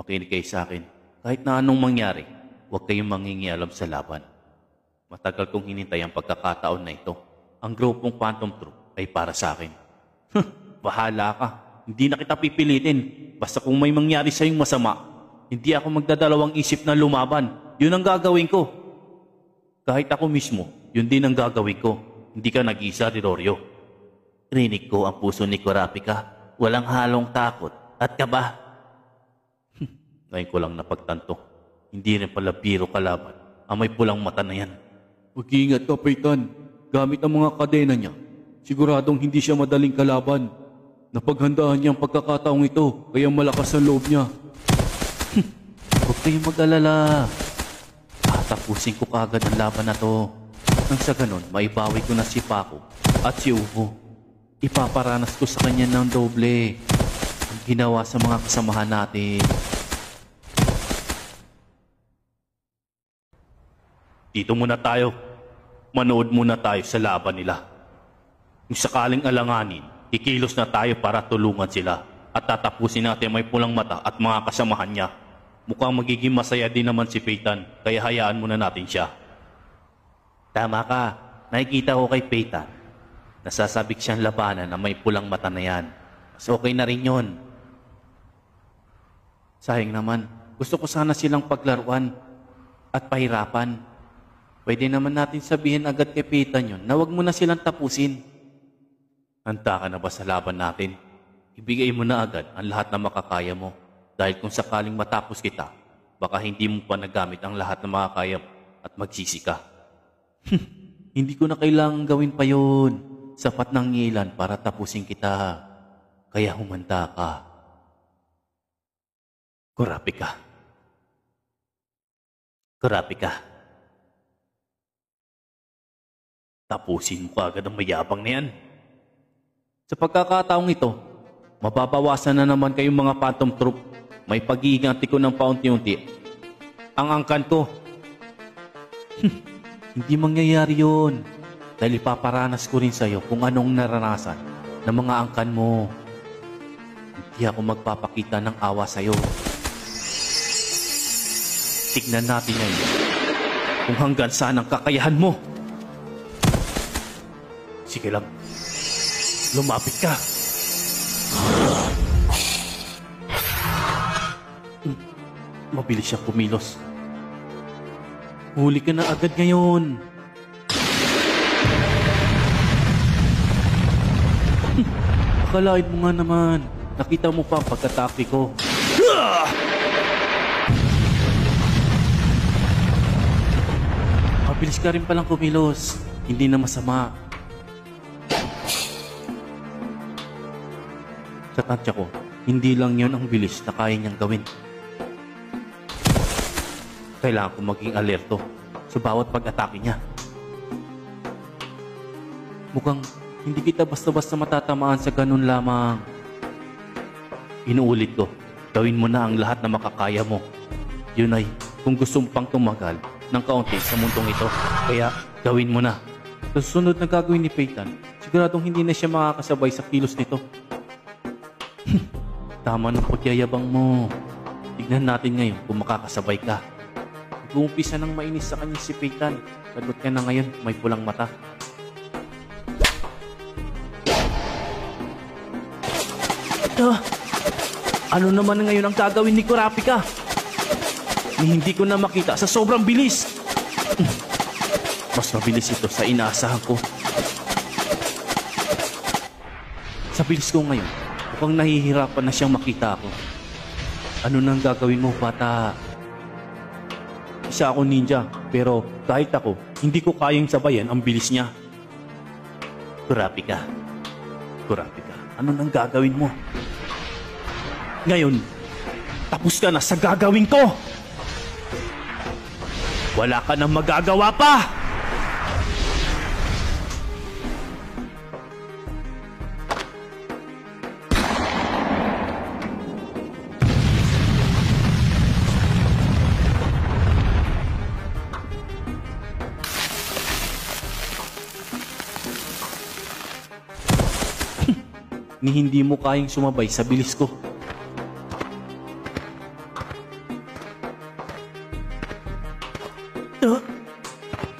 Makinig kayo sa akin. Kahit na anong mangyari, huwag kayong mangingialam sa laban. Matagal kong hinintay ang pagkakataon na ito. Ang grupong Phantom Troop ay para sa akin. Bahala ka. Hindi na kita pipilitin. Basta kung may mangyari sa'yong masama, hindi ako magdadalawang isip na lumaban. Yun ang gagawin ko. Kahit ako mismo, yun din ang gagawin ko. Hindi ka nag-isa, Rirorio. Rinig ko ang puso ni Kurapika. Walang halong takot at kaba. Ngayon ko lang napagtanto. Hindi rin pala biro kalaban ang may pulang mata na yan. Mag-iingat ka, Paytan. Gamit ang mga kadena niya, siguradong hindi siya madaling kalaban. Napaghandaan niya ang pagkakataong ito, kaya malakas ang loob niya. Huwag kayong mag-alala. Tatapusin ko kagad ang laban na to. Nang sa ganon, maibawi ko na si Paco at si Uho. Ipaparanas ko sa kanya ng doble ang ginawa sa mga kasamahan natin. Dito muna tayo. Manood muna tayo sa laban nila. Kung sakaling alanganin, kikilos na tayo para tulungan sila at tatapusin natin may pulang mata at mga kasamahan niya. Mukhang magiging masaya din naman si Paytan, kaya hayaan muna natin siya. Tama ka. Nakikita ko kay Paytan. Nasasabik siyang labanan na may pulang mata na yan. Mas okay na rin yun. Sayang naman. Gusto ko sana silang paglaruan at pahirapan. Pwede naman natin sabihin agad kay Paytan yun na huwag mo na silang tapusin. Handa ka na ba sa laban natin? Ibigay mo na agad ang lahat na makakaya mo. Dahil kung sakaling matapos kita, baka hindi mo pa nagamit ang lahat na makakaya at magsisi ka. Hindi ko na kailangang gawin pa yun. Sapat ng ilan para tapusin kita. Kaya humanda ka. Kurapika. Kurapika. Tapusin mo kaagad ang mayabang na yan. Sa pagkakataong ito, mababawasan na naman kayong mga Phantom Troop. May pag-iinganti ko ng paunti-unti. Ang angkan ko. Hindi mangyayari yun. Dahil ipaparanas ko rin sa'yo kung anong naranasan ng mga angkan mo. Hindi ako magpapakita ng awa sa'yo. Tignan natin ngayon kung hanggang saan ang kakayahan mo. Sige lang. Lumapit ka. Mabilis siyang kumilos. Huli ka na agad ngayon. Akalain mo nga naman. Nakita mo pa ang pagkatake ko. Mabilis ka rin palang kumilos. Hindi na masama. Sa tansya ko, hindi lang yun ang bilis na kaya niyang gawin. Kailangan ko maging alerto sa bawat pag-atake niya. Mukhang hindi kita basta-basta matatamaan sa ganun lamang. Inuulit ko, gawin mo na ang lahat na makakaya mo. Yun ay kung gusto mo pang tumagal ng kaunti sa mundong ito. Kaya gawin mo na. Sa susunod na gagawin ni Paytan, siguradong hindi na siya makakasabay sa kilos nito. Tama ng pagyayabang mo. Tignan natin ngayon kung makakasabay ka. Nag-uumpisa ng mainis sa kanya si Paytan. Sagot ka na ngayon, may pulang mata. Ano naman ngayon ang gagawin ni Kurapika? Ni hindi ko na makita sa sobrang bilis. Mas mabilis ito sa inaasahan ko. Sa bilis ko ngayon, mukhang nahihirapan na siyang makita ako. Ano nang gagawin mo, bata? Isa ako ninja, pero kahit ako, hindi ko kayang sabayan ang bilis niya. Kurapika. Kurapika, ano nang gagawin mo? Ngayon, tapos ka na sa gagawin ko! Wala ka nang magagawa pa! Ni hindi mo kayang sumabay sa bilis ko.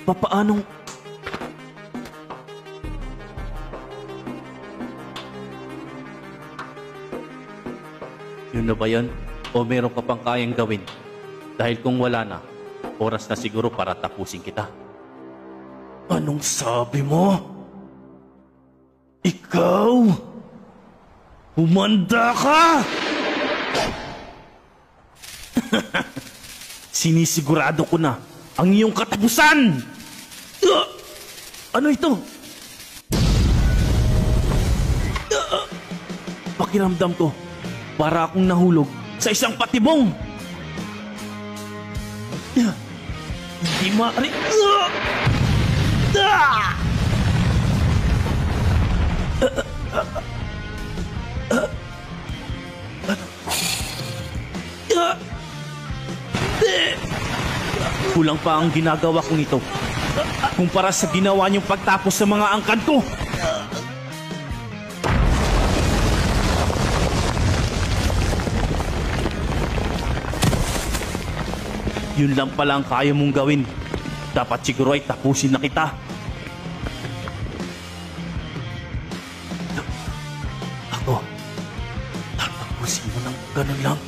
Papaanong... Yun na ba yan? O meron ka pang kayang gawin? Dahil kung wala na, oras na siguro para tapusin kita. Anong sabi mo? Ikaw? Humanda ka! Sinisigurado ko na ang iyong katapusan! Ano ito? Pakiramdam ko, para akong nahulog sa isang patibong. Hindi maaari. Kulang pa ang ginagawa kong ito kumpara sa ginawa niyong pagtapos sa mga angkan ko. Yun lang pala ang kaya mong gawin. Dapat siguro ay tapusin na kita. Ako, tatapusin mo ng ganun lang.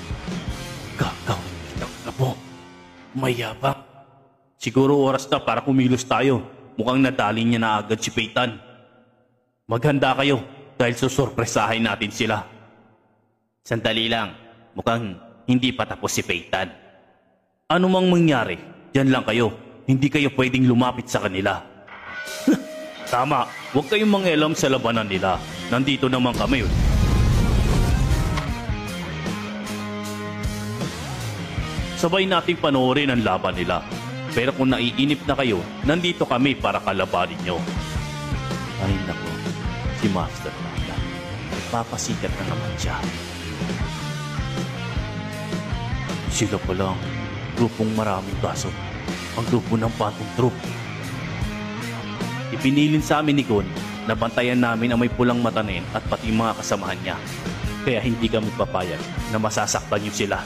Gagawin kitang labo. Mayabang. Siguro oras na para kumilos tayo. Mukhang nadali niya na agad si Peyton. Maghanda kayo dahil susurpresahin natin sila. Sandali lang. Mukhang hindi pa tapos si Peyton. Ano mang mangyari, dyan lang kayo. Hindi kayo pwedeng lumapit sa kanila. Tama, huwag kayong mangialam sa labanan nila. Nandito naman kami. Sabay nating panoorin ang laban nila. Pero kung naiinip na kayo, nandito kami para kalabanin nyo. Ay nako, si Master Panda. Nagpapasikat na naman siya. Sila pa lang. Grupong maraming baso. Ang grupo ng Phantom Troop. Ipinilin sa amin ni Gon na bantayan namin ang may pulang mata na yan at pati mga kasamahan niya. Kaya hindi kami papayag na masasaktan niyo sila.